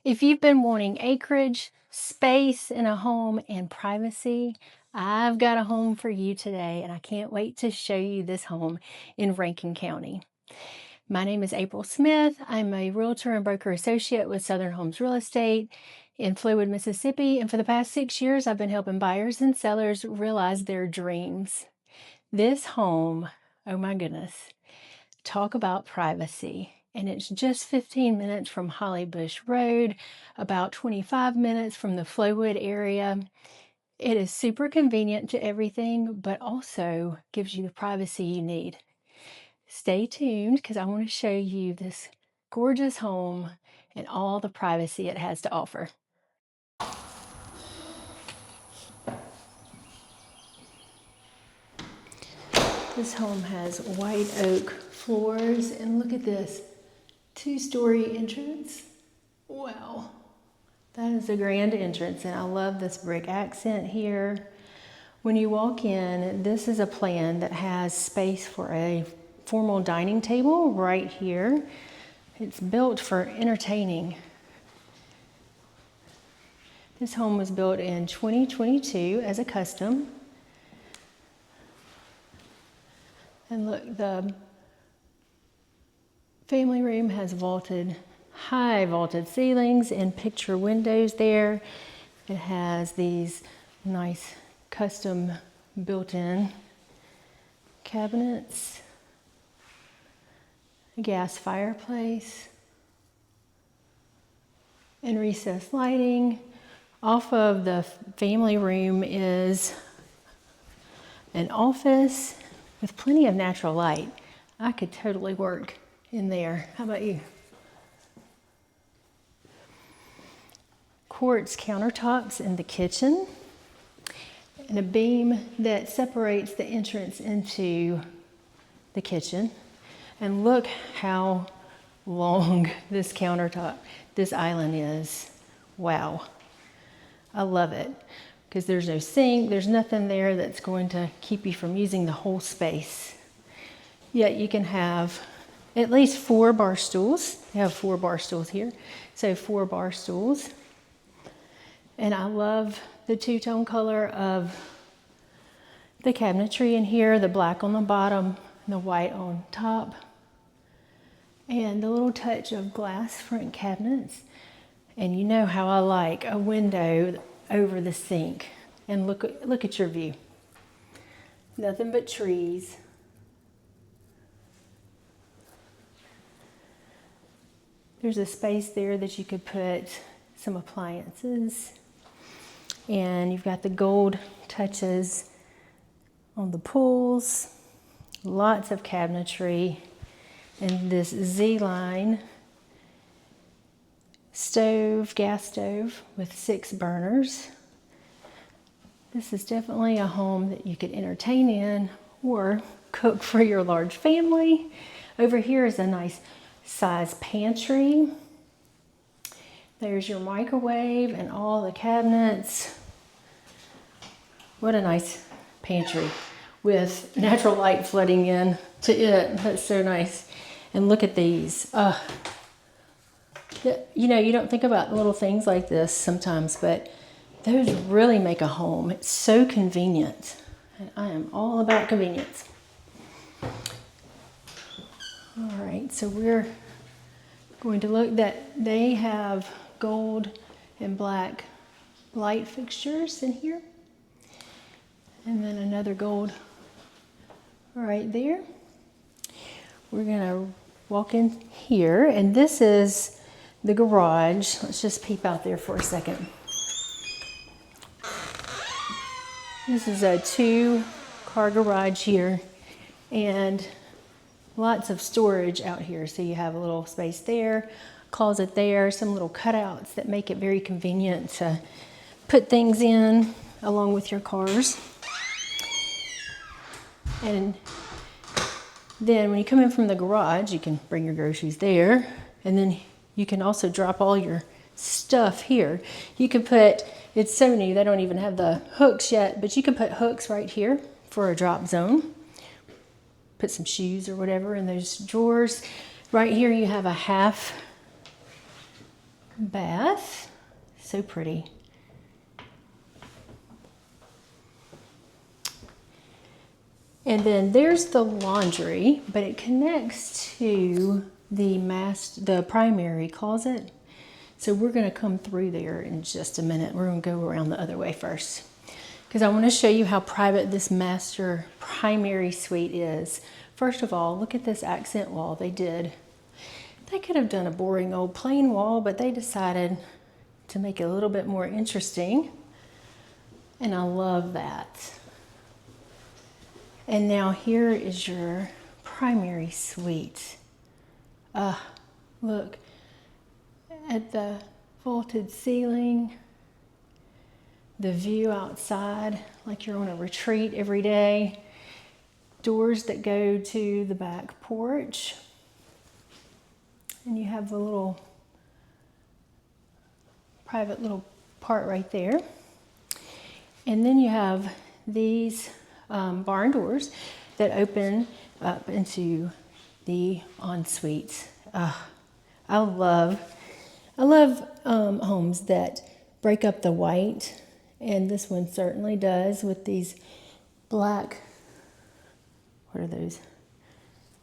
If you've been wanting acreage, space in a home, and privacy, I've got a home for you today, and I can't wait to show you this home in Rankin County. My name is April Smith. I'm a realtor and broker associate with Southern Homes Real Estate in Flowood, Mississippi, and for the past 6 years, I've been helping buyers and sellers realize their dreams. This home, oh my goodness, talk about privacy. And it's just 15 minutes from Holly Bush Road, about 25 minutes from the Flowood area. It is super convenient to everything, but also gives you the privacy you need. Stay tuned because I want to show you this gorgeous home and all the privacy it has to offer. This home has white oak floors, and look at this, 2-story entrance. Wow, that is a grand entrance, and I love this brick accent here. When you walk in, this is a plan that has space for a formal dining table right here. It's built for entertaining. This home was built in 2022 as a custom. And look, the family room has high vaulted ceilings and picture windows there. It has these nice custom built-in cabinets, a gas fireplace, and recessed lighting. Off of the family room is an office with plenty of natural light. I could totally work in there. How about you? Quartz countertops in the kitchen, and a beam that separates the entrance into the kitchen. And look how long this island is. Wow. I love it because there's no sink, there's nothing there that's going to keep you from using the whole space. Yet you can have at least 4 bar stools. You have 4 bar stools here, so 4 bar stools. And I love the two-tone color of the cabinetry in here, the black on the bottom and the white on top. And the little touch of glass front cabinets. And you know how I like a window over the sink. And look at your view. Nothing but trees. There's a space there that you could put some appliances. And you've got the gold touches on the pools. Lots of cabinetry. And this Z-line stove, gas stove with 6 burners. This is definitely a home that you could entertain in or cook for your large family. Over here is a nice size pantry. There's your microwave and all the cabinets. What a nice pantry with natural light flooding in to it. That's so nice. And look at these. You know, you don't think about little things like this sometimes, but those really make a home. It's so convenient. And I am all about convenience. All right, so we're going to look that they have gold and black light fixtures in here. And then another gold right there. We're gonna walk in here, and this is the garage. Let's just peep out there for a second. This is a 2-car garage here, and lots of storage out here. So you have a little space there, closet there, some little cutouts that make it very convenient to put things in along with your cars. And then when you come in from the garage, you can bring your groceries there, and then you can also drop all your stuff here. You can put, it's so new, they don't even have the hooks yet, but you can put hooks right here for a drop zone. Put some shoes or whatever in those drawers. Right here you have a half bath. So pretty. And then there's the laundry, but it connects to the primary closet. So we're gonna come through there in just a minute. We're gonna go around the other way first, because I wanna show you how private this master primary suite is. First of all, look at this accent wall they did. They could have done a boring old plain wall, but they decided to make it a little bit more interesting. And I love that. And now here is your primary suite. Look at the vaulted ceiling, the view outside, like you're on a retreat every day. Doors that go to the back porch. And you have the little private little part right there. And then you have these barn doors that open up into the ensuite. I love homes that break up the white, and this one certainly does with these black, what are those?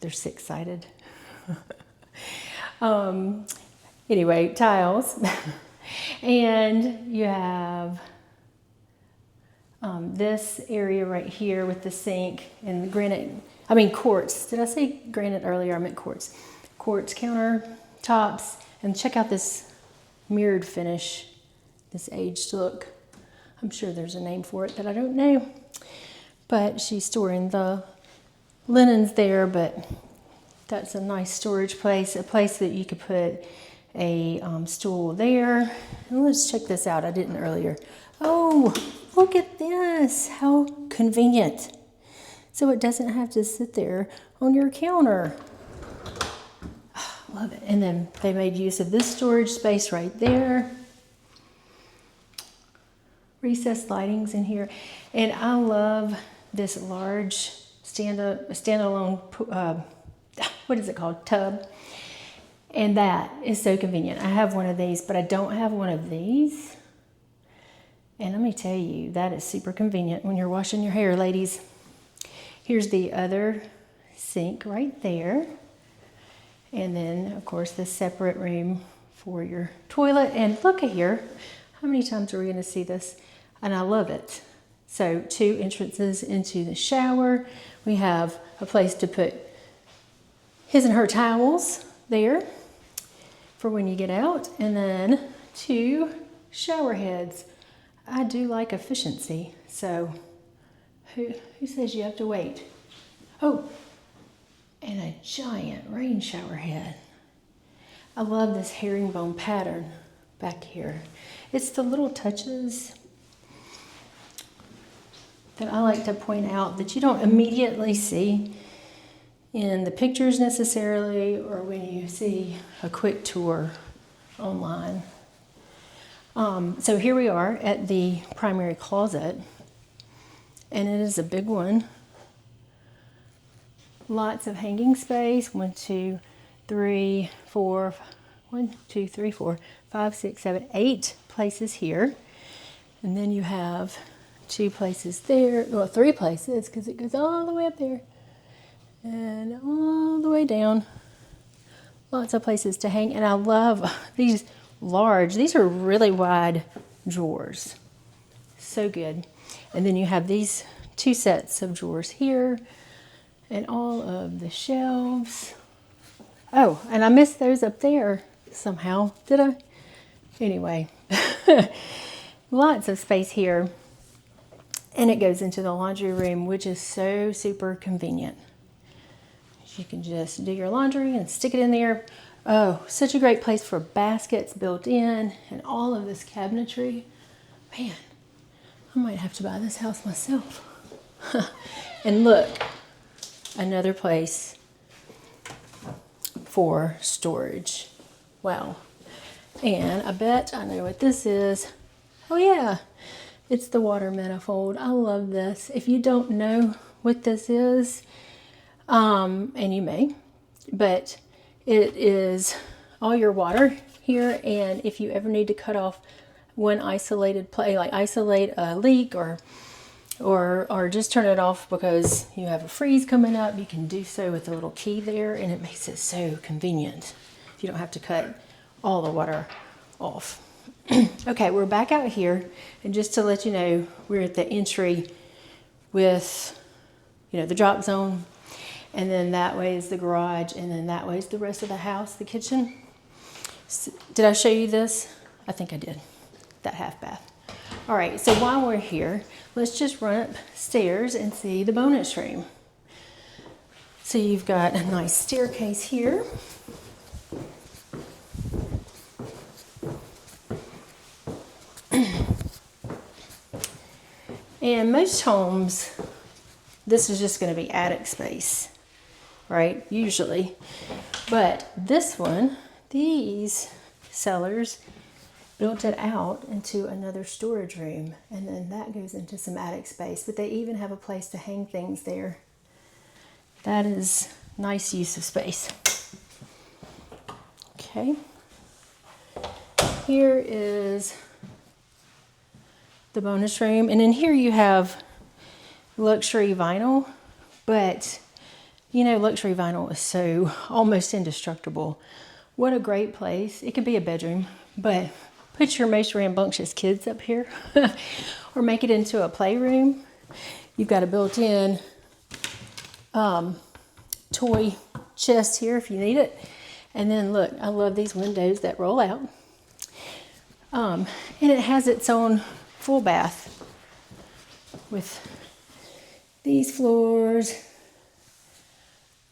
They're six-sided. Anyway, tiles. And you have this area right here with the sink and the quartz. Did I say granite earlier? I meant quartz. Quartz countertops. And check out this mirrored finish, this aged look. I'm sure there's a name for it that I don't know. But she's storing the linens there, but that's a nice storage place, a place that you could put a stool there. And let's check this out. I didn't earlier. Oh, look at this. How convenient. So it doesn't have to sit there on your counter. Love it. And then they made use of this storage space right there. Recessed lightings in here. And I love this large standalone, what is it called? Tub. And that is so convenient. I have one of these, but I don't have one of these. And let me tell you, that is super convenient when you're washing your hair, ladies. Here's the other sink right there. And then, of course, the separate room for your toilet. And look at here. How many times are we going to see this? And I love it. So 2 entrances into the shower. We have a place to put his and her towels there for when you get out. And then 2 shower heads. I do like efficiency. So who says you have to wait? Oh, and a giant rain shower head. I love this herringbone pattern back here. It's the little touches that I like to point out that you don't immediately see in the pictures necessarily, or when you see a quick tour online. So here we are at the primary closet, and it is a big one. Lots of hanging space. 1, 2, 3, 4, 5, 6, 7, 8 places here. And then you have 2 places there, well, 3 places, because it goes all the way up there and all the way down. Lots of places to hang. And I love these these are really wide drawers. So good. And then you have these 2 sets of drawers here. And all of the shelves. Oh, and I missed those up there somehow. Did I? Anyway, lots of space here. And it goes into the laundry room, which is so super convenient. You can just do your laundry and stick it in there. Oh, such a great place for baskets built in and all of this cabinetry. Man, I might have to buy this house myself. And look. Another place for storage. Wow. And I bet I know what this is. Oh yeah, it's the water manifold. I love this. If you don't know what this is, and you may, but it is all your water here, and if you ever need to cut off one isolated plate, like isolate a leak or just turn it off because you have a freeze coming up, you can do so with a little key there, and it makes it so convenient. You don't have to cut all the water off. Okay, we're back out here, and just to let you know, we're at the entry with, you know, the drop zone, and then that way is the garage, and then that way is the rest of the house, the kitchen. Did I show you this? I think I did, that half bath. All right, so while we're here, let's just run upstairs and see the bonus room. So you've got a nice staircase here. In most homes, this is just going to be attic space, right? Usually. But this one, these sellers built it out into another storage room, and then that goes into some attic space. But they even have a place to hang things there. That is nice use of space. Okay. Here is the bonus room, and in here you have luxury vinyl, but you know, luxury vinyl is so almost indestructible. What a great place. It could be a bedroom, but put your most rambunctious kids up here or make it into a playroom. You've got a built-in toy chest here if you need it. And then look, I love these windows that roll out. And it has its own full bath with these floors,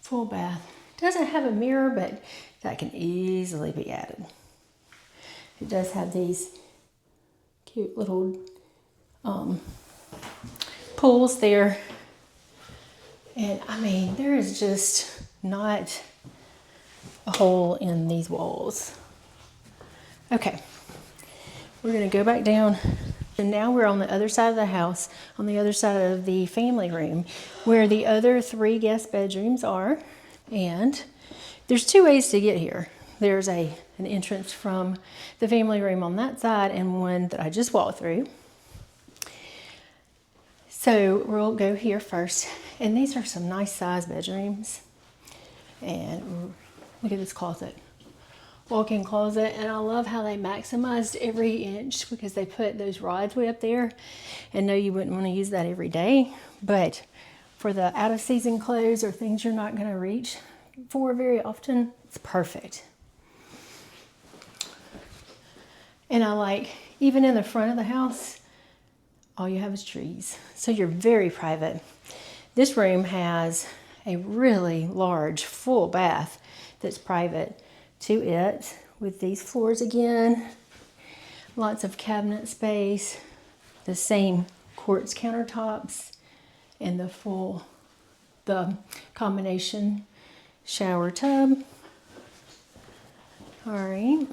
full bath. Doesn't have a mirror, but that can easily be added. It does have these cute little pools there. And I mean, there is just not a hole in these walls. Okay, we're gonna go back down. And now we're on the other side of the house, on the other side of the family room, where the other 3 guest bedrooms are. And there's 2 ways to get here. There's an entrance from the family room on that side and one that I just walked through. So we'll go here first. And these are some nice size bedrooms. And look at this closet. Walk-in closet, and I love how they maximized every inch because they put those rods way up there. And no, you wouldn't want to use that every day, but for the out-of-season clothes or things you're not going to reach for very often, it's perfect. And I like, even in the front of the house, all you have is trees, so you're very private. This room has a really large full bath that's private to it, with these floors again, lots of cabinet space, the same quartz countertops, and the combination shower tub. All right.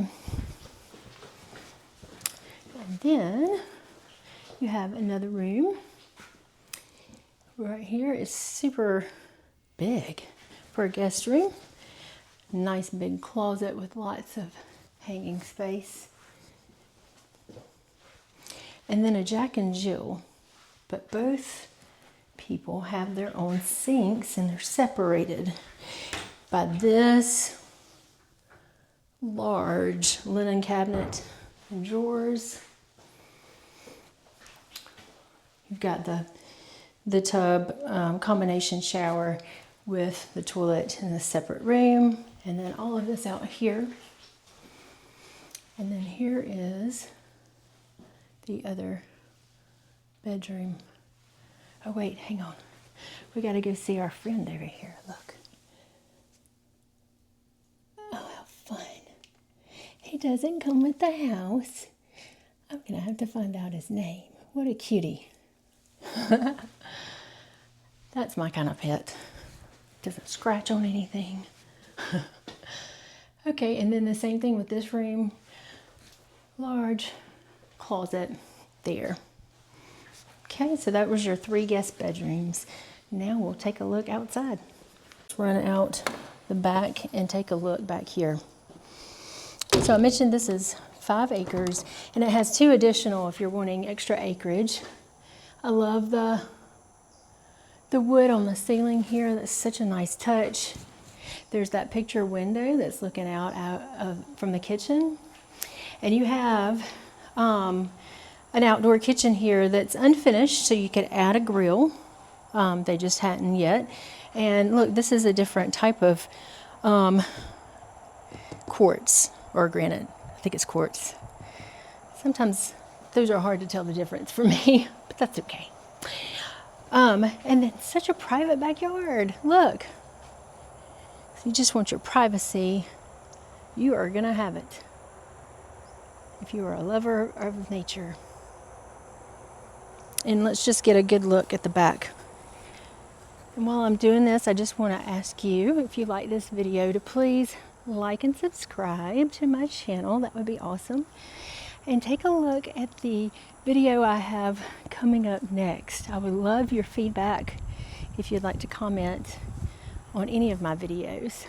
And then you have another room. Right here is super big for a guest room. Nice big closet with lots of hanging space. And then a Jack and Jill, but both people have their own sinks and they're separated by this large linen cabinet and drawers. You've got the tub combination shower with the toilet in a separate room. And then all of this out here. And then here is the other bedroom. Oh wait, hang on. We gotta go see our friend over here, look. Oh, how fun. He doesn't come with the house. I'm gonna have to find out his name. What a cutie. That's my kind of pet. Doesn't scratch on anything. Okay, and then the same thing with this room. Large closet there. Okay, so that was your 3 guest bedrooms. Now we'll take a look outside. Let's run out the back and take a look back here. So I mentioned this is 5 acres, and it has 2 additional if you're wanting extra acreage. I love the wood on the ceiling here. That's such a nice touch. There's that picture window that's looking out from the kitchen. And you have an outdoor kitchen here that's unfinished, so you could add a grill. They just hadn't yet. And look, this is a different type of quartz or granite. I think it's quartz. Sometimes those are hard to tell the difference for me, but that's okay. And then such a private backyard. Look. If you just want your privacy, you are gonna have it. If you are a lover of nature. And let's just get a good look at the back. And while I'm doing this, I just want to ask you, if you like this video, to please like and subscribe to my channel. That would be awesome. And take a look at the video I have coming up next. I would love your feedback if you'd like to comment on any of my videos.